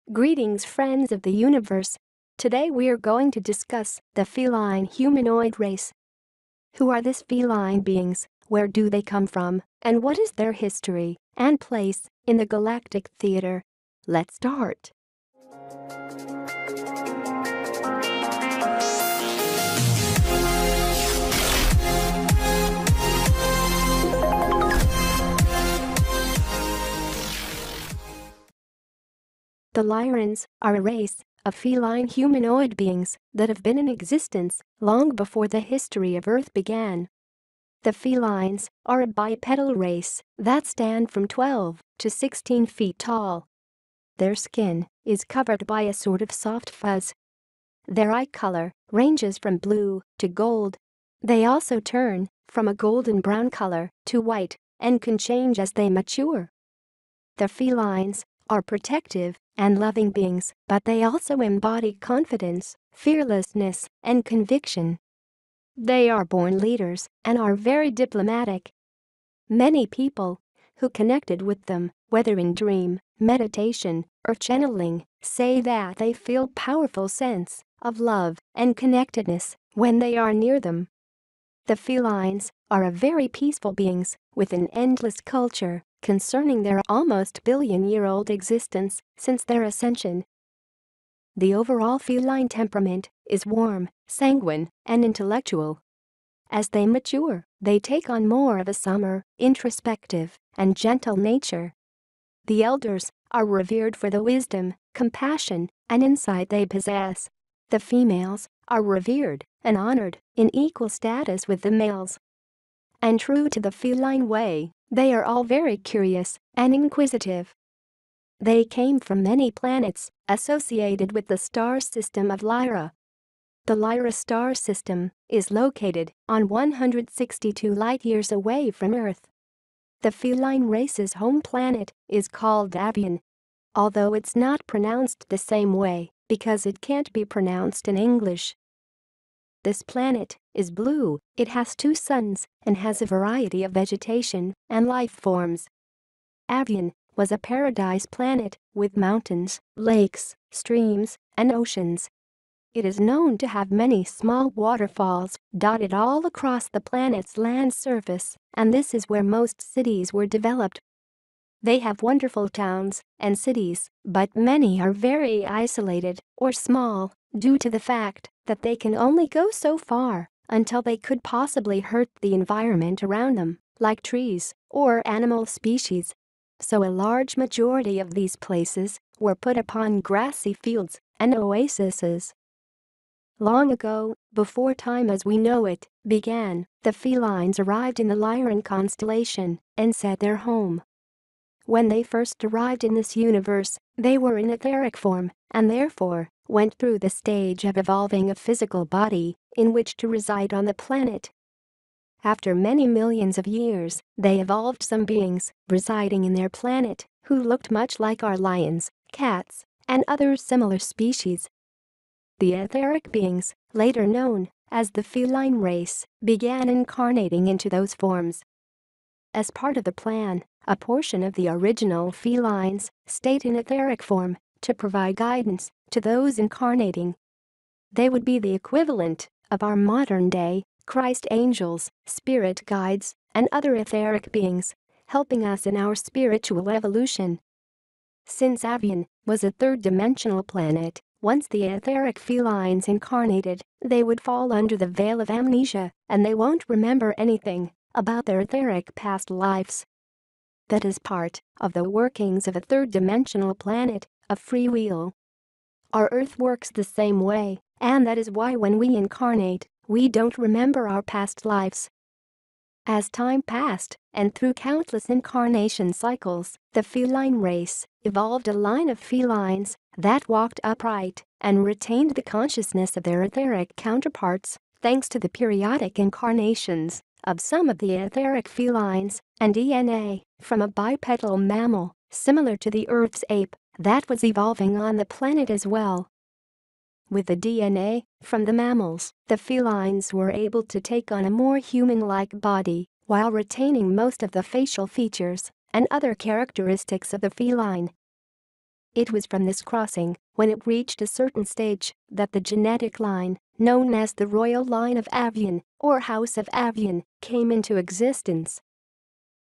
Greetings, friends of the universe. Today we are going to discuss the feline humanoid race. Who are these feline beings, where do they come from, and what is their history and place in the galactic theater? Let's start. The Lyrans are a race of feline humanoid beings that have been in existence long before the history of Earth began. The felines are a bipedal race that stand from 12 to 16 feet tall. Their skin is covered by a sort of soft fuzz. Their eye color ranges from blue to gold. They also turn from a golden brown color to white and can change as they mature. The felines are protective and loving beings, but they also embody confidence, fearlessness, and conviction. They are born leaders and are very diplomatic. Many people who connected with them, whether in dream, meditation, or channeling, say that they feel powerful sense of love and connectedness when they are near them. The felines are a very peaceful beings with an endless culture concerning their almost billion-year-old existence since their ascension. The overall feline temperament is warm, sanguine, and intellectual. As they mature, they take on more of a summer, introspective, and gentle nature. The elders are revered for the wisdom, compassion, and insight they possess. The females are revered and honored in equal status with the males. And true to the feline way, they are all very curious and inquisitive. They came from many planets associated with the star system of Lyra. The Lyra star system is located on 162 light-years away from Earth. The feline race's home planet is called Avian, although it's not pronounced the same way because it can't be pronounced in English. This planet is blue, it has 2 suns, and has a variety of vegetation and life forms. Avian was a paradise planet with mountains, lakes, streams, and oceans. It is known to have many small waterfalls dotted all across the planet's land surface, and this is where most cities were developed. They have wonderful towns and cities, but many are very isolated or small due to the fact that they can only go so far until they could possibly hurt the environment around them, like trees or animal species. So a large majority of these places were put upon grassy fields and oases. Long ago, before time as we know it began, the felines arrived in the Lyran constellation and set their home. When they first arrived in this universe, they were in etheric form and therefore went through the stage of evolving a physical body in which to reside on the planet. After many millions of years, they evolved some beings residing in their planet who looked much like our lions, cats, and other similar species. The etheric beings, later known as the feline race, began incarnating into those forms. As part of the plan, a portion of the original felines stayed in etheric form to provide guidance to those incarnating. They would be the equivalent of our modern-day Christ angels, spirit guides, and other etheric beings, helping us in our spiritual evolution. Since Avian was a third-dimensional planet, once the etheric felines incarnated, they would fall under the veil of amnesia and they won't remember anything about their etheric past lives. That is part of the workings of a third-dimensional planet of free will. Our Earth works the same way, and that is why when we incarnate, we don't remember our past lives. As time passed, and through countless incarnation cycles, the feline race evolved a line of felines that walked upright and retained the consciousness of their etheric counterparts, thanks to the periodic incarnations of some of the etheric felines and DNA from a bipedal mammal, similar to the Earth's ape, that was evolving on the planet as well. With the DNA from the mammals, the felines were able to take on a more human-like body while retaining most of the facial features and other characteristics of the feline. It was from this crossing, when it reached a certain stage, that the genetic line, known as the Royal Line of Avian or House of Avian, came into existence.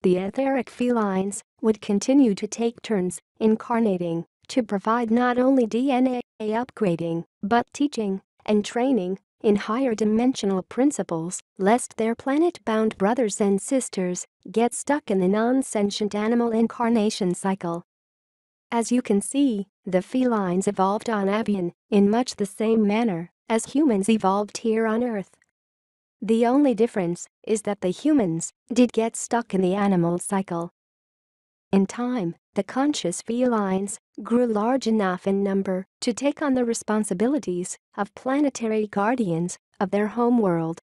The etheric felines would continue to take turns incarnating to provide not only DNA upgrading but teaching and training in higher dimensional principles, lest their planet-bound brothers and sisters get stuck in the non-sentient animal incarnation cycle. As you can see, the felines evolved on Avian in much the same manner as humans evolved here on Earth. The only difference is that the humans did get stuck in the animal cycle. In time, the conscious felines grew large enough in number to take on the responsibilities of planetary guardians of their homeworld.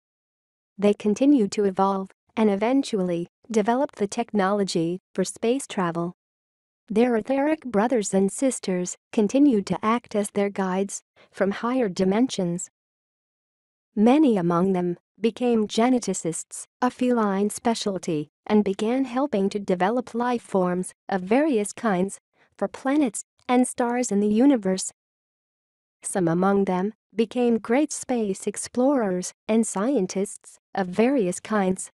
They continued to evolve and eventually developed the technology for space travel. Their etheric brothers and sisters continued to act as their guides from higher dimensions. Many among them became geneticists, a feline specialty, and began helping to develop life forms of various kinds for planets and stars in the universe. Some among them became great space explorers and scientists of various kinds.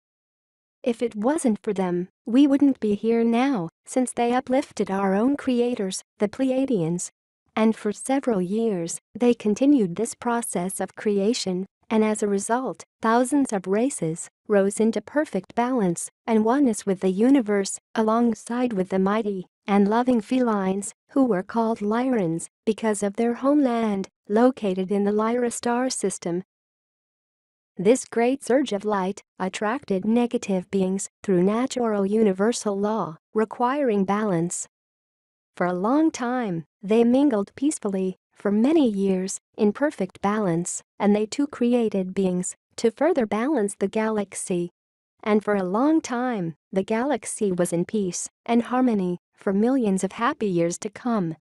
If it wasn't for them, we wouldn't be here now, since they uplifted our own creators, the Pleiadians. And for several years, they continued this process of creation, and as a result, thousands of races rose into perfect balance and oneness with the universe, alongside with the mighty and loving felines, who were called Lyrans because of their homeland, located in the Lyra star system. This great surge of light attracted negative beings through natural universal law, requiring balance. For a long time, they mingled peacefully, for many years, in perfect balance, and they too created beings to further balance the galaxy. And for a long time, the galaxy was in peace and harmony for millions of happy years to come.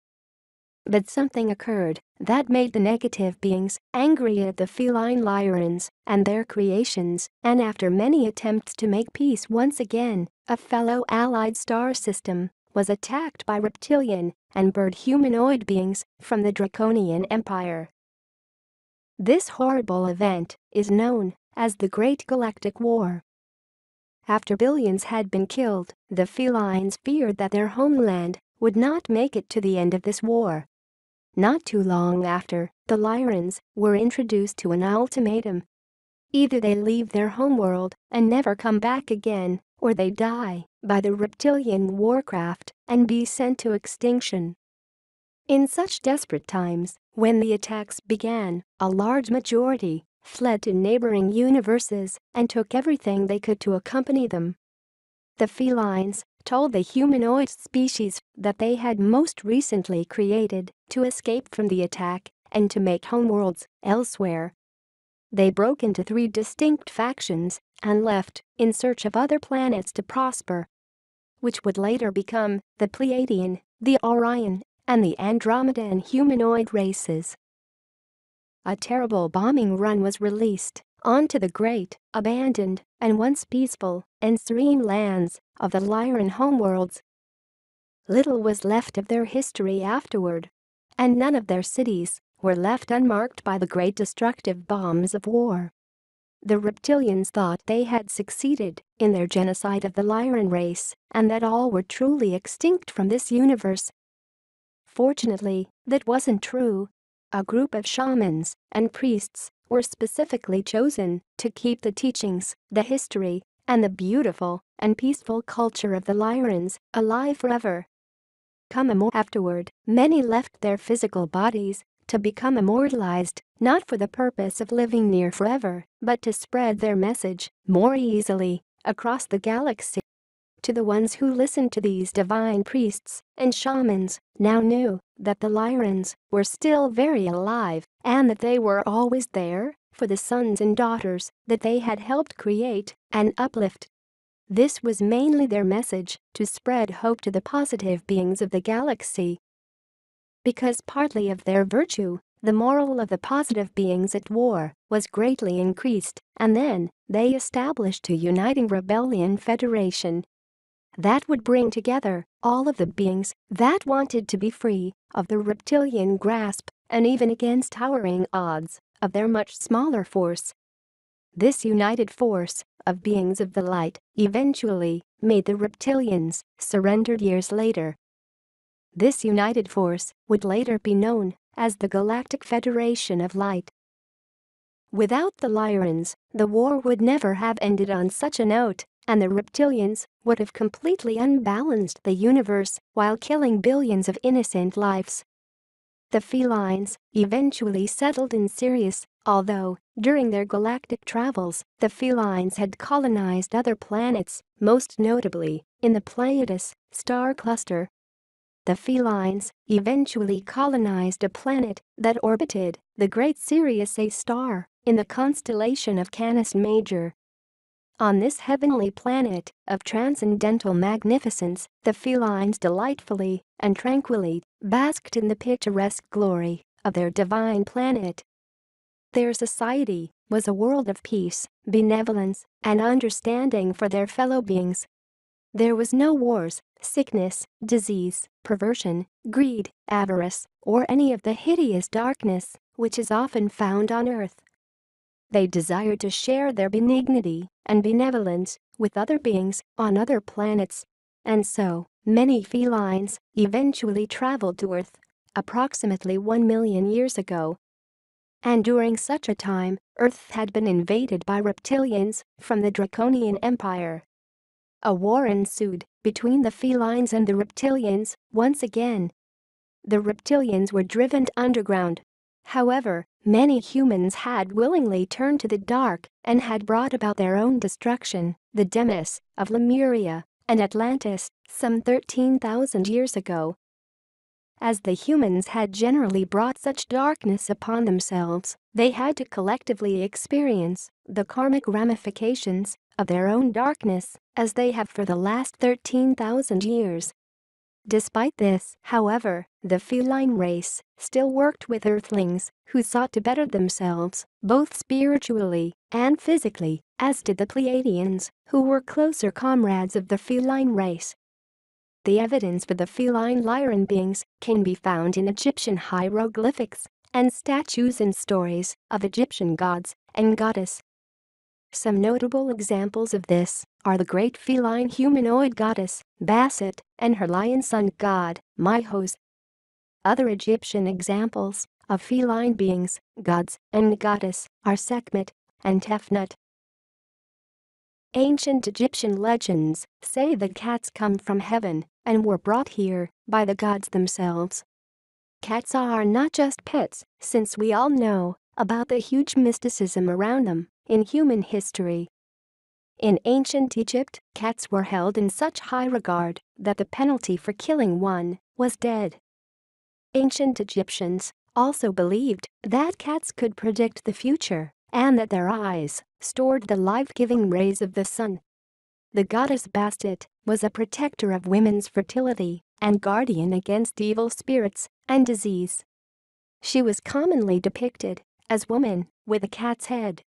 But something occurred that made the negative beings angry at the feline Lyrans and their creations, and after many attempts to make peace once again, a fellow allied star system was attacked by reptilian and bird humanoid beings from the Draconian Empire. This horrible event is known as the Great Galactic War. After billions had been killed, the felines feared that their homeland would not make it to the end of this war. Not too long after, the Lyrans were introduced to an ultimatum. Either they leave their homeworld and never come back again, or they die by the reptilian warcraft and be sent to extinction. In such desperate times, when the attacks began, a large majority fled to neighboring universes and took everything they could to accompany them. The felines told the humanoid species that they had most recently created to escape from the attack and to make homeworlds elsewhere. They broke into 3 distinct factions and left in search of other planets to prosper, which would later become the Pleiadian, the Orion, and the Andromedan humanoid races. A terrible bombing run was released onto the great, abandoned, and once peaceful and serene lands of the Lyran homeworlds. Little was left of their history afterward, and none of their cities were left unmarked by the great destructive bombs of war. The reptilians thought they had succeeded in their genocide of the Lyran race and that all were truly extinct from this universe. Fortunately, that wasn't true. A group of shamans and priests were specifically chosen to keep the teachings, the history, and the beautiful and peaceful culture of the Lyrans alive forever. Afterward, many left their physical bodies to become immortalized, not for the purpose of living near forever, but to spread their message more easily across the galaxy. To the ones who listened to these divine priests and shamans, now knew that the Lyrans were still very alive and that they were always there for the sons and daughters that they had helped create and uplift. This was mainly their message to spread hope to the positive beings of the galaxy. Because partly of their virtue, the moral of the positive beings at war was greatly increased, and then they established a uniting rebellion federation. that would bring together all of the beings that wanted to be free of the reptilian grasp and even against towering odds of their much smaller force. This united force of beings of the light eventually made the reptilians surrender years later. This united force would later be known as the Galactic Federation of Light. Without the Lyrans, the war would never have ended on such a note, and the reptilians would have completely unbalanced the universe while killing billions of innocent lives. The felines eventually settled in Sirius, although, during their galactic travels, the felines had colonized other planets, most notably in the Pleiades star cluster. The felines eventually colonized a planet that orbited the Great Sirius A star in the constellation of Canis Major. On this heavenly planet of transcendental magnificence, the felines delightfully and tranquilly basked in the picturesque glory of their divine planet. Their society was a world of peace, benevolence, and understanding for their fellow beings. There was no wars, sickness, disease, perversion, greed, avarice, or any of the hideous darkness which is often found on Earth. They desired to share their benignity and benevolence with other beings on other planets, and so many felines eventually traveled to Earth approximately 1 million years ago. And during such a time, Earth had been invaded by reptilians from the Draconian Empire. A war ensued between the felines and the reptilians once again. The reptilians were driven underground. However, many humans had willingly turned to the dark and had brought about their own destruction. The Demis of Lemuria and Atlantis some 13,000 years ago. As the humans had generally brought such darkness upon themselves, they had to collectively experience the karmic ramifications of their own darkness as they have for the last 13,000 years. Despite this, however, the feline race still worked with Earthlings who sought to better themselves, both spiritually and physically, as did the Pleiadians, who were closer comrades of the feline race. The evidence for the feline Lyran beings can be found in Egyptian hieroglyphics and statues and stories of Egyptian gods and goddess. Some notable examples of this are the great feline humanoid goddess, Bastet, and her lion sun god, Myhos. Other Egyptian examples of feline beings, gods, and goddess are Sekhmet and Tefnut. Ancient Egyptian legends say that cats come from heaven and were brought here by the gods themselves. Cats are not just pets, since we all know about the huge mysticism around them in human history. In ancient Egypt, cats were held in such high regard that the penalty for killing one was death. Ancient Egyptians also believed that cats could predict the future and that their eyes stored the life-giving rays of the sun. The goddess Bastet was a protector of women's fertility and guardian against evil spirits and disease. She was commonly depicted as woman with a cat's head.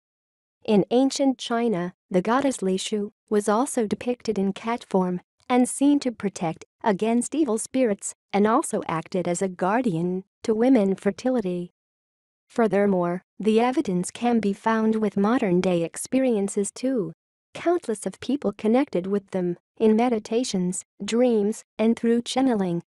In ancient China, the goddess Lishu was also depicted in cat form and seen to protect against evil spirits and also acted as a guardian to women fertility. Furthermore, the evidence can be found with modern-day experiences too. Countless of people connected with them in meditations, dreams, and through channeling.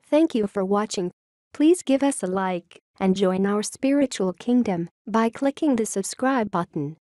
Thank you for watching. Please give us a like and join our spiritual kingdom by clicking the subscribe button.